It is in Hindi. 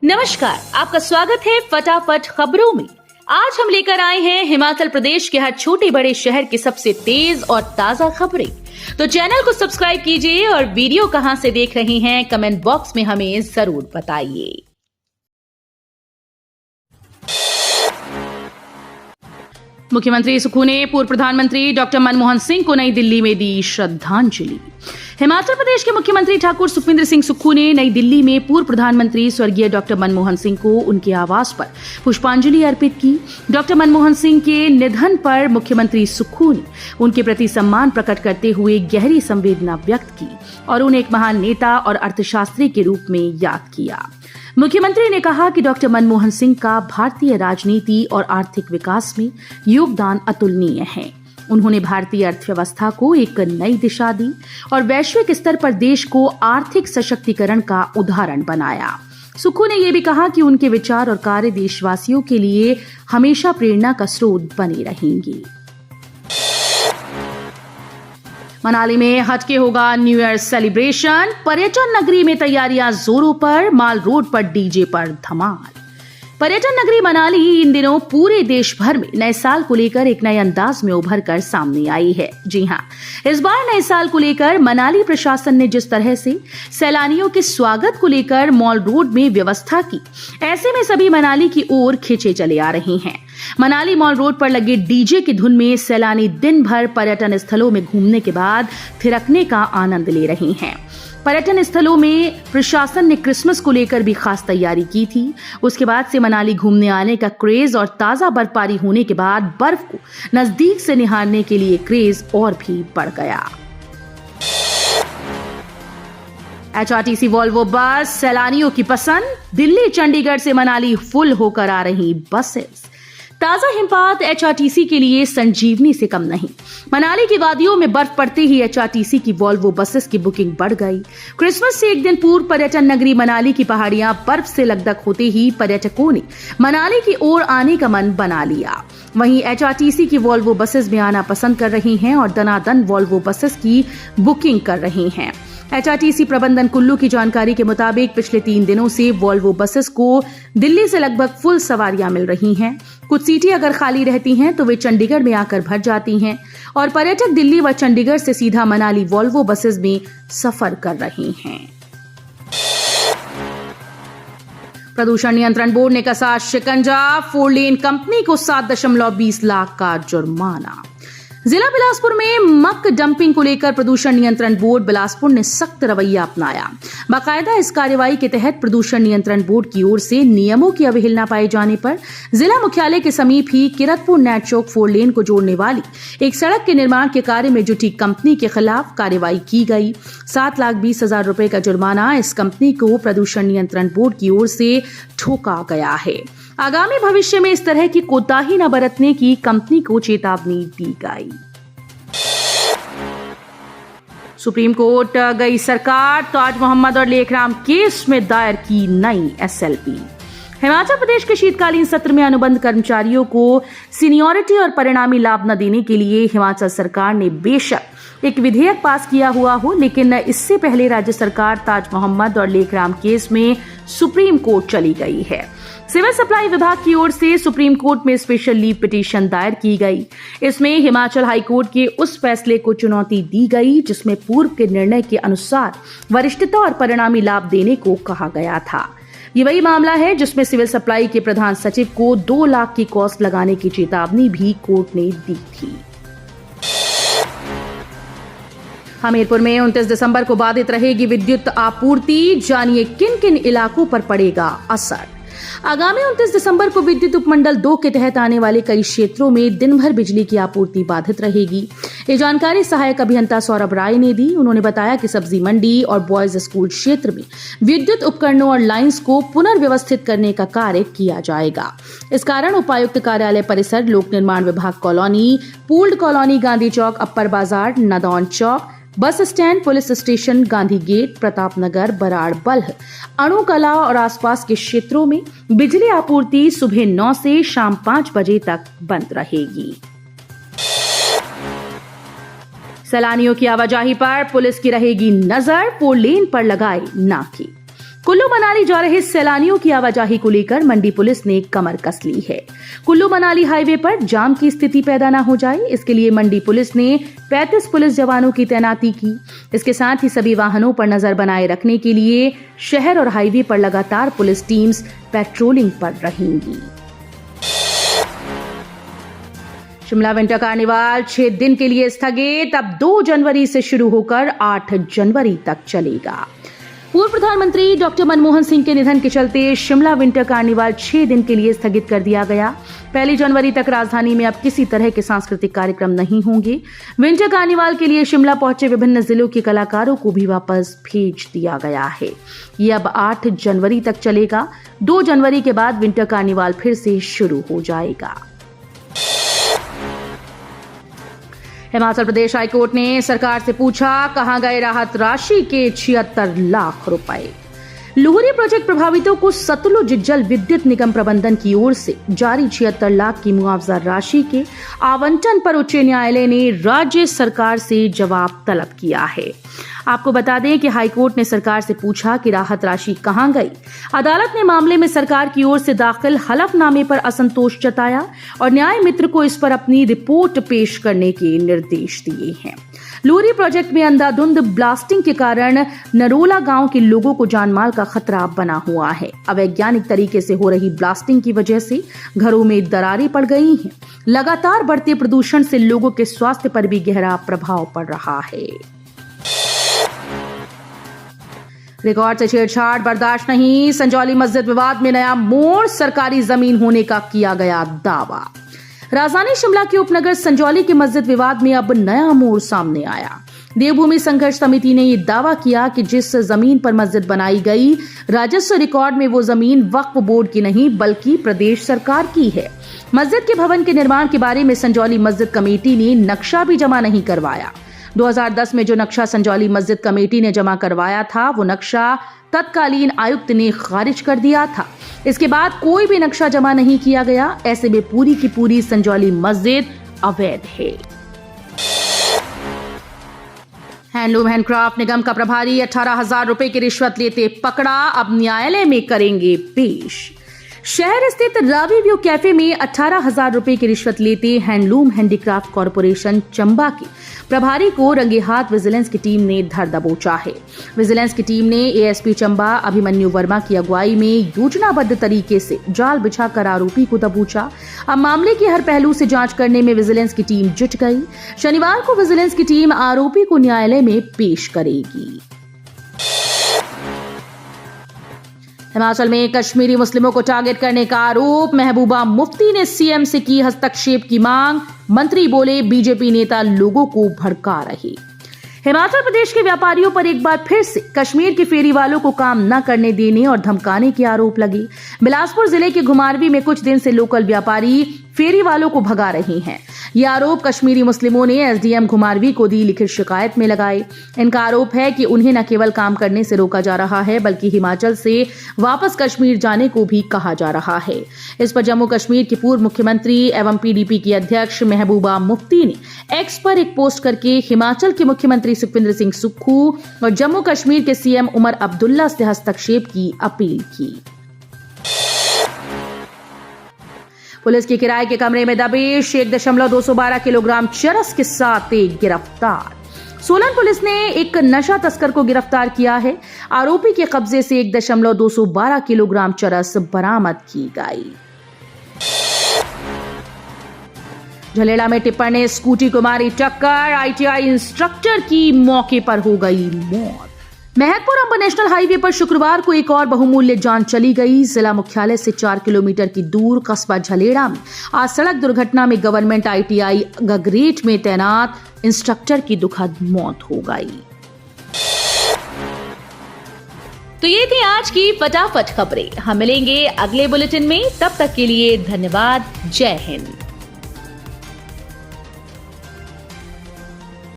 नमस्कार, आपका स्वागत है फटाफट खबरों में। आज हम लेकर आए हैं हिमाचल प्रदेश के हर छोटे बड़े शहर की सबसे तेज और ताजा खबरें। तो चैनल को सब्सक्राइब कीजिए और वीडियो कहां से देख रहे हैं कमेंट बॉक्स में हमें जरूर बताइए। मुख्यमंत्री सुक्खू ने पूर्व प्रधानमंत्री डॉक्टर मनमोहन सिंह को नई दिल्ली में दी श्रद्धांजलि। हिमाचल प्रदेश के मुख्यमंत्री ठाकुर सुखविंदर सिंह सुक्खू ने नई दिल्ली में पूर्व प्रधानमंत्री स्वर्गीय डॉक्टर मनमोहन सिंह को उनके आवास पर पुष्पांजलि अर्पित की। डॉक्टर मनमोहन सिंह के निधन पर मुख्यमंत्री सुक्खू ने उनके प्रति सम्मान प्रकट करते हुए गहरी संवेदना व्यक्त की और उन्हें एक महान नेता और अर्थशास्त्री के रूप में याद किया। मुख्यमंत्री ने कहा कि डॉक्टर मनमोहन सिंह का भारतीय राजनीति और आर्थिक विकास में योगदान अतुलनीय है। उन्होंने भारतीय अर्थव्यवस्था को एक नई दिशा दी और वैश्विक स्तर पर देश को आर्थिक सशक्तिकरण का उदाहरण बनाया। सुक्खू ने यह भी कहा कि उनके विचार और कार्य देशवासियों के लिए हमेशा प्रेरणा का स्रोत बने रहेंगे। मनाली में हटके होगा न्यू ईयर सेलिब्रेशन। पर्यटन नगरी में तैयारियां जोरों पर, माल रोड पर डीजे पर धमाल। पर्यटन नगरी मनाली इन दिनों पूरे देश भर में नए साल को लेकर एक नए अंदाज में उभर कर सामने आई है। जी हां, इस बार नए साल को लेकर मनाली प्रशासन ने जिस तरह से सैलानियों के स्वागत को लेकर मॉल रोड में व्यवस्था की, ऐसे में सभी मनाली की ओर खींचे चले आ रहे हैं। मनाली मॉल रोड पर लगे डीजे की धुन में सैलानी दिन भर पर्यटन स्थलों में घूमने के बाद थिरकने का आनंद ले रहे हैं। पर्यटन स्थलों में प्रशासन ने क्रिसमस को लेकर भी खास तैयारी की थी। उसके बाद से मनाली घूमने आने का क्रेज और ताजा बर्फबारी होने के बाद बर्फ को नजदीक से निहारने के लिए क्रेज और भी बढ़ गया। एचआरटीसी वॉल्वो बस सैलानियों की पसंद। दिल्ली चंडीगढ़ से मनाली फुल होकर आ रही बसेस। ताजा हिमपात एचआरटीसी के लिए संजीवनी से कम नहीं। मनाली की वादियों में बर्फ पड़ते ही एचआरटीसी की वॉल्वो बसेस की बुकिंग बढ़ गई। क्रिसमस से एक दिन पूर्व पर्यटन नगरी मनाली की पहाड़ियां बर्फ से लकदक होते ही पर्यटकों ने मनाली की ओर आने का मन बना लिया। वहीं एचआरटीसी की वॉल्वो बसेस में आना पसंद कर रही हैं और दनादन वॉल्वो बसेस की बुकिंग कर रही हैं। एचआरटीसी प्रबंधन कुल्लू की जानकारी के मुताबिक पिछले 3 दिनों से वॉल्वो बसेस को दिल्ली से लगभग फुल सवारियां मिल रही हैं। कुछ सीटें अगर खाली रहती हैं तो वे चंडीगढ़ में आकर भर जाती हैं और पर्यटक दिल्ली व चंडीगढ़ से सीधा मनाली वॉल्वो बसेस में सफर कर रहे हैं। प्रदूषण नियंत्रण बोर्ड ने कसा शिकंजा। 4 लेन कंपनी को 7.20 लाख का जुर्माना। जिला बिलासपुर में मक डंपिंग को लेकर प्रदूषण नियंत्रण बोर्ड बिलासपुर ने सख्त रवैया अपनाया। बाकायदा इस कार्रवाई के तहत प्रदूषण नियंत्रण बोर्ड की ओर से नियमों की अवहेलना पाए जाने पर जिला मुख्यालय के समीप ही किरतपुर नेट चौक 4 लेन को जोड़ने वाली एक सड़क के निर्माण के कार्य में जुटी कंपनी के खिलाफ कार्रवाई की गई। 7,20,000 रुपए का जुर्माना इस कंपनी को प्रदूषण नियंत्रण बोर्ड की ओर से ठोका गया है। आगामी भविष्य में इस तरह की कोताही न बरतने की कंपनी को चेतावनी दी गई। सुप्रीम कोर्ट गई सरकार। ताज मोहम्मद और लेखराम केस में दायर की नई एसएलपी। हिमाचल प्रदेश के शीतकालीन सत्र में अनुबंध कर्मचारियों को सीनियरिटी और परिणामी लाभ न देने के लिए हिमाचल सरकार ने बेशक एक विधेयक पास किया हुआ हो, लेकिन इससे पहले राज्य सरकार ताज मोहम्मद और लेखराम केस में सुप्रीम कोर्ट चली गई है। सिविल सप्लाई विभाग की ओर से सुप्रीम कोर्ट में स्पेशल लीव पिटीशन दायर की गई। इसमें हिमाचल हाई कोर्ट के उस फैसले को चुनौती दी गई जिसमें पूर्व के निर्णय के अनुसार वरिष्ठता और परिणामी लाभ देने को कहा गया था। ये वही मामला है जिसमें सिविल सप्लाई के प्रधान सचिव को 2 लाख की कॉस्ट लगाने की चेतावनी भी कोर्ट ने दी थी। हमीरपुर में 29 दिसंबर को बाधित रहेगी विद्युत आपूर्ति। जानिए किन किन इलाकों पर पड़ेगा असर। आगामी 29 दिसंबर को विद्युत उपमंडल 2 के तहत आने वाले कई क्षेत्रों में दिन भर बिजली की आपूर्ति बाधित रहेगी। ये जानकारी सहायक अभियंता सौरभ राय ने दी। उन्होंने बताया कि सब्जी मंडी और बॉयज स्कूल क्षेत्र में विद्युत उपकरणों और लाइंस को पुनर्व्यवस्थित करने का कार्य किया जाएगा। इस कारण उपायुक्त कार्यालय परिसर, लोक निर्माण विभाग colony, pooled colony, Gandhi Chowk, upper Bazaar, Nadaun Chowk, bus stand, police station, Gandhi gate, Pratap Nagar, Barad Balh, Anu Kala और आसपास के क्षेत्रों में बिजली आपूर्ति सुबह 9 से शाम 5 बजे तक बंद रहेगी। सैलानियों की आवाजाही पर पुलिस की रहेगी नजर। 4 लेन पर लगाए नाके। कुल्लू मनाली जा रहे सैलानियों की आवाजाही को लेकर मंडी पुलिस ने कमर कस ली है। कुल्लू मनाली हाईवे पर जाम की स्थिति पैदा न हो जाए, इसके लिए मंडी पुलिस ने 35 पुलिस जवानों की तैनाती की। इसके साथ ही सभी वाहनों पर नजर बनाए रखने के लिए शहर और हाईवे पर लगातार पुलिस टीम्स पेट्रोलिंग पर रहेंगी। शिमला विंटर कार्निवाल 6 दिन के लिए स्थगित, अब 2 जनवरी से शुरू होकर 8 जनवरी तक चलेगा। पूर्व प्रधानमंत्री डॉक्टर मनमोहन सिंह के निधन के चलते शिमला विंटर कार्निवाल 6 दिन के लिए स्थगित कर दिया गया। 1 जनवरी तक राजधानी में अब किसी तरह के सांस्कृतिक कार्यक्रम नहीं होंगे। विंटर कार्निवाल के लिए शिमला पहुंचे विभिन्न जिलों के कलाकारों को भी वापस भेज दिया गया है। ये अब 8 जनवरी तक चलेगा। 2 जनवरी के बाद विंटर कार्निवाल फिर से शुरू हो जाएगा। हिमाचल प्रदेश हाईकोर्ट ने सरकार से पूछा, कहां गए राहत राशि के 76 लाख रुपए। लुहरी प्रोजेक्ट प्रभावितों को सतलुज जल विद्युत निगम प्रबंधन की ओर से जारी 76 लाख की मुआवजा राशि के आवंटन पर उच्च न्यायालय ने राज्य सरकार से जवाब तलब किया है। आपको बता दें कि हाईकोर्ट ने सरकार से पूछा कि राहत राशि कहां गई। अदालत ने मामले में सरकार की ओर से दाखिल हलफनामे पर असंतोष जताया और न्याय मित्र को इस पर अपनी रिपोर्ट पेश करने के निर्देश दिए हैं। लुहरी प्रोजेक्ट में अंधाधुंध ब्लास्टिंग के कारण नरोला गांव के लोगों को जानमाल का खतरा बना हुआ है। अवैज्ञानिक तरीके से हो रही ब्लास्टिंग की वजह से घरों में दरारें पड़ गई हैं। लगातार बढ़ते प्रदूषण से लोगों के स्वास्थ्य पर भी गहरा प्रभाव पड़ रहा है। रिकॉर्ड से छेड़छाड़ बर्दाश्त नहीं, संजौली मस्जिद विवाद में नया मोड़, सरकारी जमीन होने का किया गया दावा। राजधानी शिमला के उपनगर संजौली के मस्जिद विवाद में अब नया मोड़ सामने आया। देवभूमि संघर्ष समिति ने यह दावा किया कि जिस जमीन पर मस्जिद बनाई गई, राजस्व रिकॉर्ड में वो जमीन वक्फ बोर्ड की नहीं बल्कि प्रदेश सरकार की है। मस्जिद के भवन के निर्माण के बारे में संजौली मस्जिद कमेटी ने नक्शा भी जमा नहीं करवाया। 2010 में जो नक्शा संजौली मस्जिद कमेटी ने जमा करवाया था, वो नक्शा तत्कालीन आयुक्त ने खारिज कर दिया था। इसके बाद कोई भी नक्शा जमा नहीं किया गया। ऐसे में पूरी की पूरी संजौली मस्जिद अवैध है। हैंडलूम हैंडक्राफ्ट निगम का प्रभारी 18,000 रुपए की रिश्वत लेते पकड़ा, अब न्यायालय में करेंगे पेश। शहर स्थित रावी व्यू कैफे में 18,000 रुपए की रिश्वत लेते हैंडलूम हैंडीक्राफ्ट कॉरपोरेशन चंबा के प्रभारी को रंगे हाथ विजिलेंस की टीम ने धर दबोचा है। विजिलेंस की टीम ने एएसपी चंबा अभिमन्यु वर्मा की अगुवाई में योजनाबद्ध तरीके से जाल बिछाकर आरोपी को दबोचा। अब मामले के हर पहलू से जांच करने में विजिलेंस की टीम जुट गई। शनिवार को विजिलेंस की टीम आरोपी को न्यायालय में पेश करेगी। हिमाचल में कश्मीरी मुस्लिमों को टारगेट करने का आरोप, महबूबा मुफ्ती ने सीएम से की हस्तक्षेप की मांग। मंत्री बोले, बीजेपी नेता लोगों को भड़का रहे। हिमाचल प्रदेश के व्यापारियों पर एक बार फिर से कश्मीर के फेरी वालों को काम न करने देने और धमकाने के आरोप लगे। बिलासपुर जिले के घुमारवी में कुछ दिन से लोकल व्यापारी फेरी वालों को भगा रहे हैं। ये आरोप कश्मीरी मुस्लिमों ने एसडीएम घुमारवी को दी लिखित शिकायत में लगाए। इनका आरोप है कि उन्हें न केवल काम करने से रोका जा रहा है बल्कि हिमाचल से वापस कश्मीर जाने को भी कहा जा रहा है। इस पर जम्मू कश्मीर की पूर्व मुख्यमंत्री एवं पीडीपी की अध्यक्ष महबूबा मुफ्ती ने एक्स पर एक पोस्ट करके हिमाचल के मुख्यमंत्री सुखविंदर सिंह सुक्खू और जम्मू कश्मीर के सीएम उमर अब्दुल्ला से हस्तक्षेप की अपील की। पुलिस की किराए के कमरे में दबिश, 1.212 किलोग्राम चरस के साथ एक गिरफ्तार। सोलन पुलिस ने एक नशा तस्कर को गिरफ्तार किया है। आरोपी के कब्जे से 1.212 किलोग्राम चरस बरामद की गई। झलेड़ा में टिप्पर ने स्कूटी को मारी टक्कर, आईटीआई इंस्ट्रक्टर की मौके पर हो गई मौत। महतपुर अंब नेशनल हाईवे पर शुक्रवार को एक और बहुमूल्य जान चली गई। जिला मुख्यालय से 4 किलोमीटर की दूर कस्बा झलेड़ा में आज सड़क दुर्घटना में गवर्नमेंट आईटीआई गगरेट में तैनात इंस्ट्रक्टर की दुखद मौत हो गई। तो ये थी आज की फटाफट खबरें। हम मिलेंगे अगले बुलेटिन में, तब तक के लिए धन्यवाद। जय हिंद।